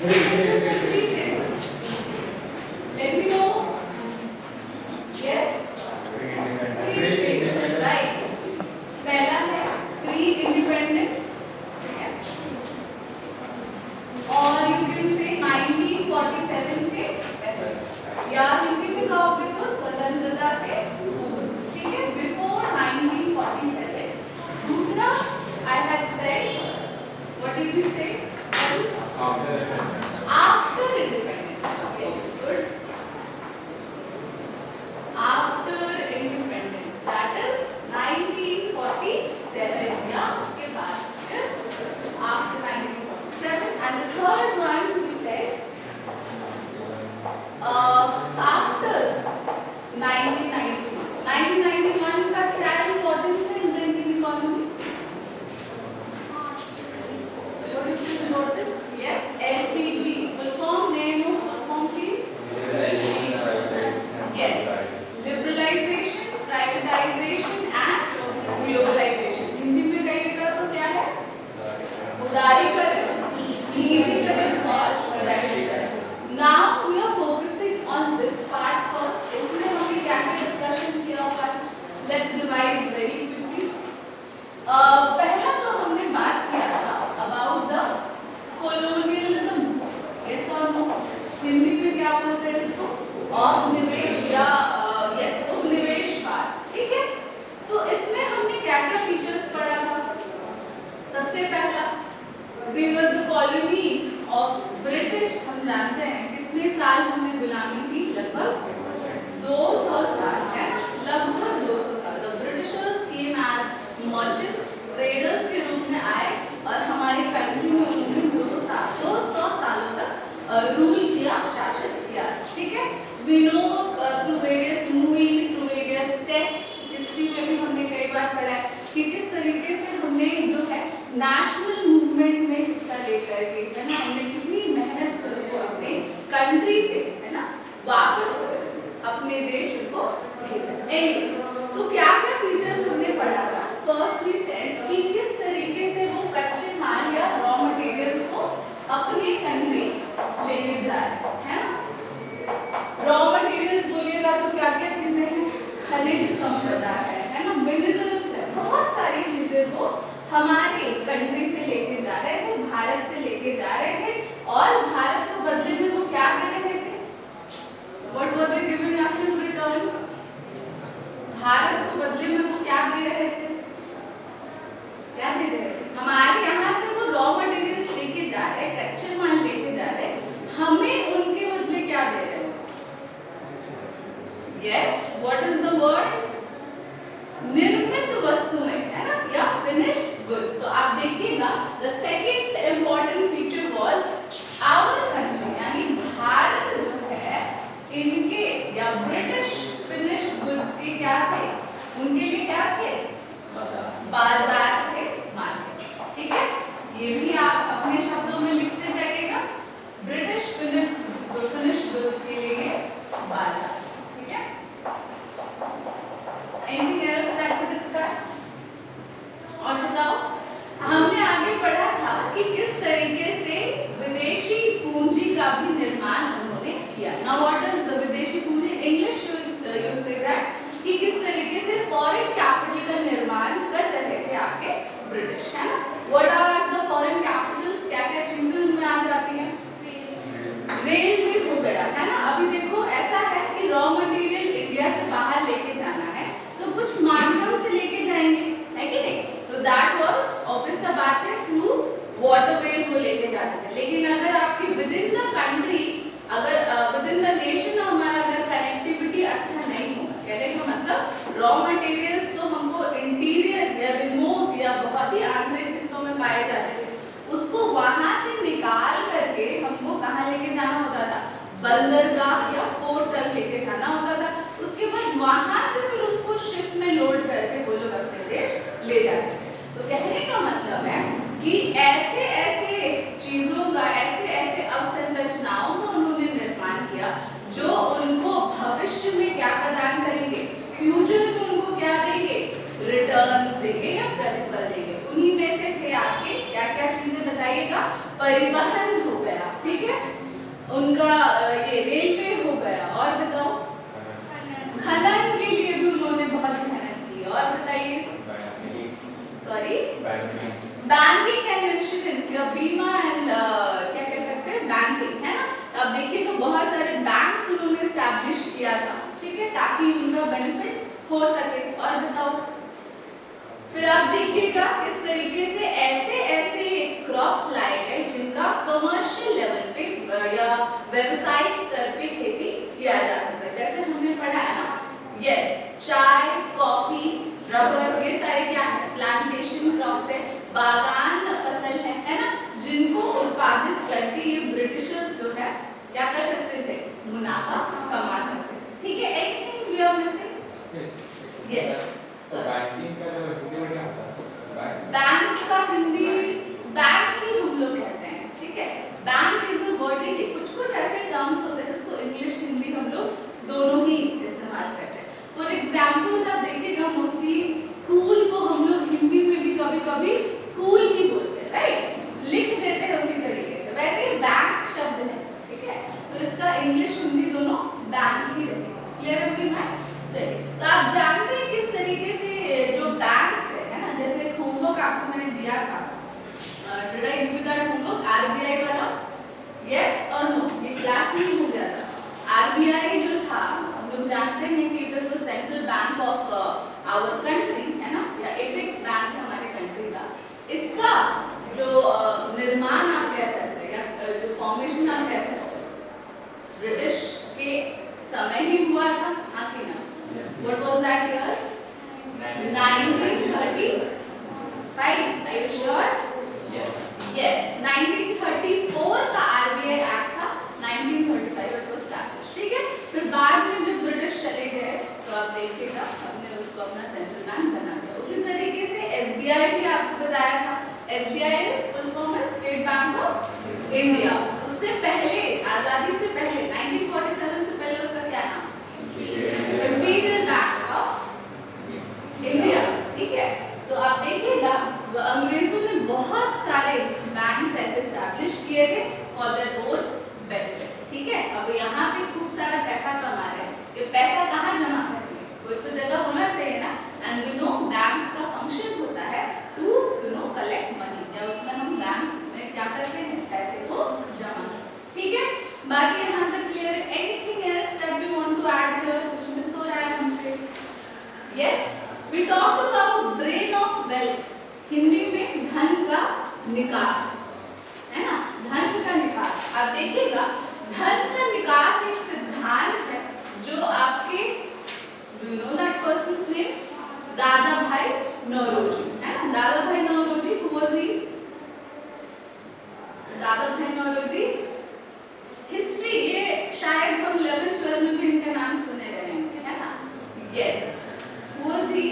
Three phases. Let me know. Yes. Three phases. Right. पहला है pre independence, और you can say 1947 से, या हिंदी में कहोगे तो स्वतंत्रता से, ठीक है, बिफोर 1947. दूसरा, I had said, what did we say, after independence. Yes, good. After independence, that is 1947, या उसके बाद, after 1947. And the third one we said after 1991. 1991 का क्या इम्पोर्टेंस है Indian economy? What is the importance? Yes, LPG. Full form, name of full form please. Yes, liberalization, privatization and globalization. Hindi में कहिएगा तो क्या है? उदारीकरण, निजीकरण और वैश्वीकरण. Now we are focusing on this part first. इसमें हमने क्या क्या डिस्कशन किया हुआ है? Let's revise very quickly. पहला तो हमने बात किया था about the colonialism. Yes or no? Hindi में क्या बोलते हैं इसको? औपनिवेश या yes, उपनिवेशवाद. ठीक है? तो इसमें हमने क्या क्या फीचर्स पढ़ा था? सबसे पहला, we were the colony of British. हम जानते हैं कितने साल हमने गुलामी की? लगभग 200 साल है, लगभग 200 साल. The Britishers came as merchants, traders के रूप में आए और हमारी कंट्री में उन्होंने 200 सालों तक रूल किया, शासन किया. ठीक है? We know through various movies, through various texts, history में भी हमने कई बार पढ़ा है कि किस तरीके से हमने जो है नेशनल मूवमेंट में हिस्सा लेकर के, है ना, हमने कितनी मेहनत को अपने कंट्री से, है ना, वापस अपने देश को भेजा. तो क्या क्या फीचर्स हमने पढ़ा था? फर्स्ट वी सेड कि किस तरीके से वो कच्चे माल या रॉ मटेरियल्स को अपनी कंट्री लेके जा रहे हैं. रॉ मटेरियल्स बोलिएगा तो क्या क्या चीजें हैं? खनिज संपदा है ना, मिनरल्स है, बहुत सारी चीजें वो हमारे कंट्री से लेके जा रहे थे, भारत से लेके जा रहे थे, और भारत को बदले में वो क्या दे रहे थे? What were they giving us in return? Bharat को बदले में वो क्या दे रहे थे? क्या दे रहे थे? हमारे यहाँ से वो रॉ मटेरियल्स लेके जा रहे, कच्चे माल लेके जा रहे, हमें उनके बदले क्या दे रहे? Yes, what is the word? निर्मित वस्तु में, है ना, या finished goods. तो आप देखिएगा, the second important feature was our country, यानी भारत जो है, इनके या ब्रिटिश finished goods के क्या थे? उनके लिए क्या थे? बाजार थे, मार्केट. ठीक है? ये भी आप अपने शब्दों में लिखते जाइएगा. ब्रिटिश finished goods के लिए बाजार. Anything else that we discussed? और बताओ, हमने आगे पढ़ा था कि किस तरीके से विदेशी पूंजी का भी निर्माण उन्होंने किया. Now what is the विदेशी पूंजी? English you say that कि किस तरीके से फॉरेन कैपिटल का निर्माण कर रहे थे आपके ब्रिटिश, है ना. What are the foreign capitals? क्या क्या चीजें उनमें आ जाती हैं? रेलवे हो गया, है ना. अभी देखो ऐसा है कि रॉ मटेरियल इंडिया से बाहर लेके जाना है तो कुछ माध्यम से लेके जाएंगे, है कि नहीं. तो दैट वाज ऑब्वियस सा बात है, थ्रू वाटरवेज वो लेके जाते थे. लेकिन अगर आपकी विद इन द कंट्री, अगर विद इन द नेशन हमारा अगर कनेक्टिविटी अच्छा नहीं होगा, कहने का मतलब रॉ मटेरियल्स तो हमको इंटीरियर या रिमोट या बहुत ही आंतरिक हिस्सों में पाए जाते थे, उसको वहां से निकाल करके हमको कहाँ लेके जाना होता था? बंदरगाह या पोर्ट तक लेके जाना होता था. उसके बाद वहां से फिर उसको शिप में लोड करके वो लोग अपने देश ले जाते थे. तो कहने का मतलब है कि ऐसे ऐसे चीजों का, ऐसे ऐसे अवसंरचनाओं का उन्होंने निर्माण किया जो उनको भविष्य में क्या प्रदान करेंगे? फ्यूचर में उनको क्या देंगे? रिटर्न्स देंगे या प्रतिफल देंगे. उन्हीं में से थे आपके क्या क्या चीजें बताइएगा? परिवहन हो गया, ठीक है, उनका ये रेलवे हो गया। और बताओ, खनन के लिए भी उन्होंने बहुत मेहनत की। और बताइए, सॉरी, बैंकिंग एंड इंश्योरेंस या बीमा एंड क्या कह सकते हैं, बैंकिंग, है ना। अब देखिए तो बहुत सारे बैंक्स उन्होंने एस्टैब्लिश किया था, ठीक है, ताकि उनका बेनिफिट हो सके। और बताओ, फिर आप देखिएगा इस तरीके से ऐसे ऐसे क्रॉप्स लाए गए जिनका कमर्शियल लेवल पे या व्यावसायिक स्तर पे खेती किया जा सकता है। जैसे हमने पढ़ा है ना, यस, चाय, कॉफी, रबर, ये सारे क्या है, प्लांटेशन क्रॉप्स है, बागान फसल है ना, जिनको उत्पादित करके ये ब्रिटिशर्स जो है क्या कर सकते थे, मुनाफा कमा सकते थे। ठीक है, anything we are missing? Yes. Banking का जो हिंदी में क्या होता है? बैंक का हिंदी बैंक ही हम लोग कहते हैं, ठीक है। बैंक इज अ वर्ड ही, कुछ कुछ ऐसे टर्म्स होते हैं जिसको इंग्लिश हिंदी हम लोग दोनों ही इस्तेमाल करते हैं। फॉर एग्जांपल आप देखिएगा, मोस्टली स्कूल को हम लोग हिंदी में भी कभी कभी स्कूल ही बोलते हैं, राइट, लिख देते हैं उसी तरीके से। वैसे बैंक शब्द है, ठीक है, तो इसका इंग्लिश हिंदी दोनों बैंक ही रहेगा। क्लियर है कि नहीं? चलिए, तो आप जानते हैं किस तरीके से जो बैंक्स है ना, जैसे होमवर्क आपको मैंने दिया था, did I give you that homework, RBI वाला, यस और नो, ये क्लास में ही हो गया था। आरबीआई जो था, हम लोग जानते हैं कि it is the central bank of our country, है ना, या एपेक्स बैंक है हमारे कंट्री का। इसका जो निर्माण आप कह सकते हैं या जो फॉर्मेशन आप कह सकते हैं, ब्रिटिश के समय ही हुआ था, हाँ कि ना? What was that year? 1935. Are you sure? Yes. Yes. 1934 का RBI एक्ट था, 1935 it was established, ठीक है। फिर बाद में जब ब्रिटिश चले गए तो आप देखिएगा हमने उसको अपना सेंट्रल बैंक बना दिया। उसी तरीके से SBI भी आपको बताया था, SBI is full form है स्टेट बैंक ऑफ इंडिया। उससे पहले, आजादी से पहले 1947 से पहले उसका क्या नाम? इंपीरियल बैंक ऑफ इंडिया, ठीक है। तो आप देखिएगा अंग्रेजों ने बहुत सारे बैंक्स ऐसे एस्टैब्लिश किए थे फॉर देयर ओन बेनिफिट, ठीक है। अब यहाँ पे खूब सारा पैसा कमा रहे हैं, ये पैसा कहाँ जमा करते हैं? कोई तो जगह होना चाहिए ना। एंड वी नो बैंक्स का फंक्शन होता है टू कलेक्ट मनी, या उसमें हम बैंक्स में क्या करते हैं, पैसे को जमा, ठीक है। बाकी यहाँ तक क्लियर है? Anything else that we want to add here, कुछ मिस हो रहा है हमसे? Yes, we talk about drain of wealth, Hindi में धन का निकास, है ना, धन का निकास। आप देखिएगा धन का निकास एक सिद्धांत है जो आपके, you know that persons name, दादा भाई नौरोजी, है ना। दादा भाई नौरोजी, हु वाज ही? दादा भाई नौरोजी, हिस्ट्री, ये शायद हम 11th-12th में भी इनका नाम सुने रहे होंगे, है ना। Yes, who was he?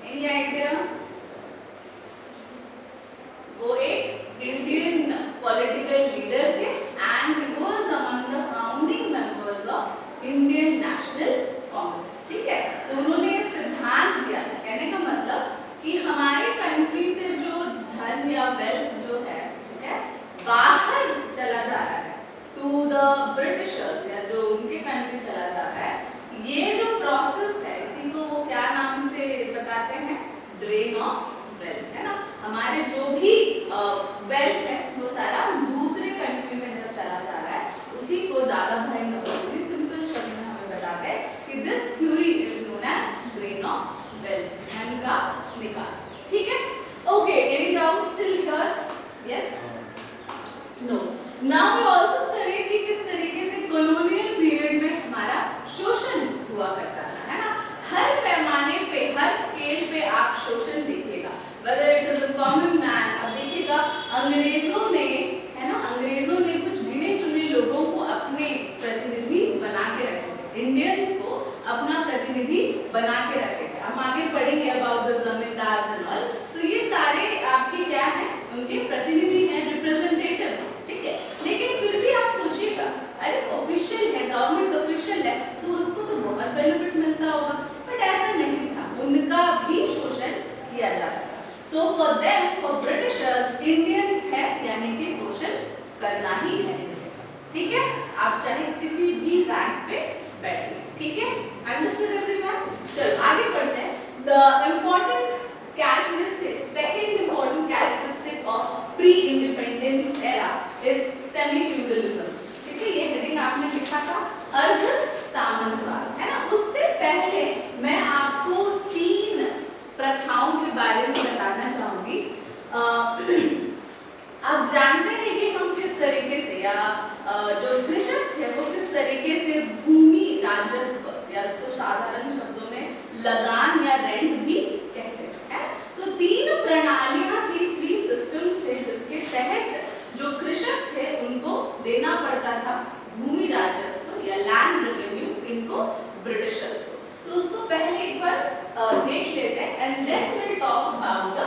Any idea? वो एक इंडियन पॉलिटिकल लीडर थे and he was among the founding members of Indian national Congress, ठीक है। तो उन्होंने ये सिद्धांत दिया था, कहने का मतलब कि हमारे कंट्री से जो धन या वेल्थ जो है, ठीक है, बाहर चला जा रहा है टू द ब्रिटिशर्स, या जो उनके कंट्री चला जा रहा है, ये जो प्रोसेस है इसी को वो क्या नाम से बताते हैं? ड्रेन ऑफ वेल्थ, है ना। हमारे जो भी वेल्थ है वो सारा दूसरे कंट्री में जब चला जा रहा है, उसी को दादा भाई नौरोजी सिंपल शब्द में हमें बताते हैं कि this theory is known as drain of wealth, धन का निकास, ठीक है। Okay, any doubt till here? Yes, no. Now we also study कि किस तरीके से कॉलोनियल पीरियड में हमारा शोषण हुआ करता था, है ना। हर पैमाने पे, हर स्केल पे आप शोषण देखिएगा, whether it is a common man। अब देखिएगा अंग्रेजों ने, है ना, अंग्रेजों ने कुछ गिने चुने लोगों को अपने प्रतिनिधि बना के रखे थे, इंडियंस को अपना प्रतिनिधि बना के रखे थे। हम आगे पढ़ेंगे अबाउट द जमींदार एंड ऑल, तो ये सारे आपके क्या हैं, उनके प्रतिनिधि हैं, रिप्रेजेंटेटिव, ठीक है। लेकिन फिर भी आप सोचिएगा, अरे ऑफिशियल है, गवर्नमेंट ऑफिशियल है, तो उसको तो बहुत बेनिफिट मिलता होगा, बट ऐसा नहीं था, उनका भी शोषण किया जाता था। तो for them, for Britishers, Indians है यानी कि शोषण करना ही है, ठीक है, आप चाहे किसी भी रैंक पे बैठिए, ठीक है, अंडरस्टूड एवरीवन। चलो आगे बढ़ते हैं। The important characteristic, second important characteristic of pre independence era is semi feudalism. ठीक है, ये हेडिंग आपने लिखा था अर्ध सामंतवाद, है ना। उससे पहले मैं आपको 3 प्रथाओं के बारे में बताना चाहूंगी। आप जानते हैं कि हम किस तरीके से या जो कृषक थे वो किस तरीके से भूमि राजस्व या इसको साधारण शब्दों में लगान या रेंट भी कहते हैं। तो 3 प्रणालियां थी, 3 सिस्टम्स थे जिसके तहत जो कृषक थे उनको देना पड़ता था भूमि राजस्व या लैंड रेवेन्यू, इनको ब्रिटिशर्स को। तो उसको पहले एक बार देख लेते हैं and then will talk about the